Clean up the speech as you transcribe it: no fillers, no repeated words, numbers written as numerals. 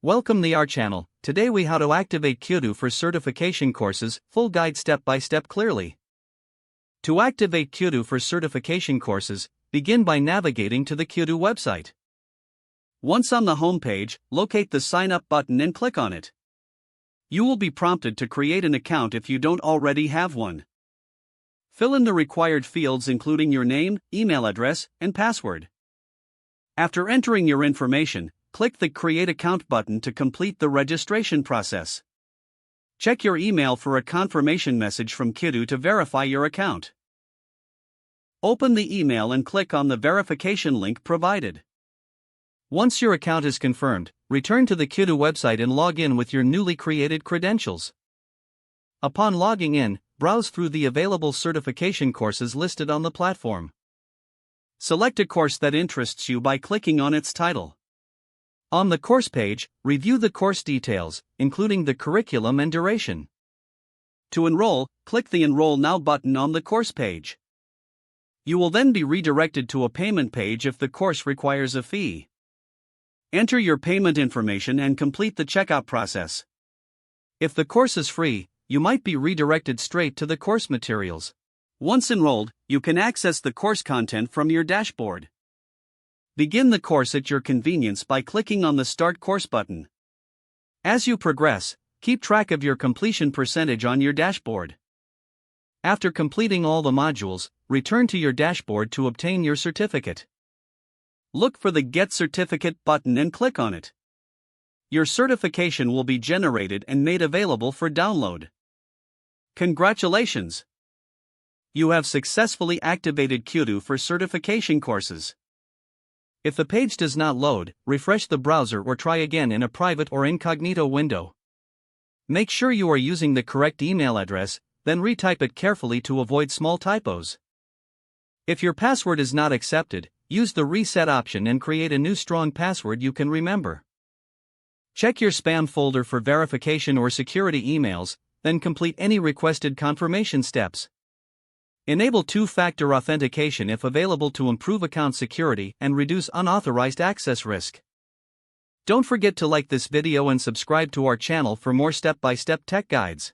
Welcome to our channel. Today we how to activate Cudoo for certification courses, full guide step by step clearly. To activate Cudoo for certification courses, begin by navigating to the Cudoo website. Once on the home page, locate the sign up button and click on it. You will be prompted to create an account if you don't already have one. Fill in the required fields including your name, email address, and password. After entering your information, click the Create Account button to complete the registration process. Check your email for a confirmation message from Cudoo to verify your account. Open the email and click on the verification link provided. Once your account is confirmed, return to the Cudoo website and log in with your newly created credentials. Upon logging in, browse through the available certification courses listed on the platform. Select a course that interests you by clicking on its title. On the course page, review the course details, including the curriculum and duration. To enroll, click the Enroll Now button on the course page. You will then be redirected to a payment page if the course requires a fee. Enter your payment information and complete the checkout process. If the course is free, you might be redirected straight to the course materials. Once enrolled, you can access the course content from your dashboard. Begin the course at your convenience by clicking on the Start Course button. As you progress, keep track of your completion percentage on your dashboard. After completing all the modules, return to your dashboard to obtain your certificate. Look for the Get Certificate button and click on it. Your certification will be generated and made available for download. Congratulations! You have successfully activated Cudoo for certification courses. If the page does not load, refresh the browser or try again in a private or incognito window. Make sure you are using the correct email address, then retype it carefully to avoid small typos. If your password is not accepted, use the reset option and create a new strong password you can remember. Check your spam folder for verification or security emails, then complete any requested confirmation steps. Enable two-factor authentication if available to improve account security and reduce unauthorized access risk. Don't forget to like this video and subscribe to our channel for more step-by-step tech guides.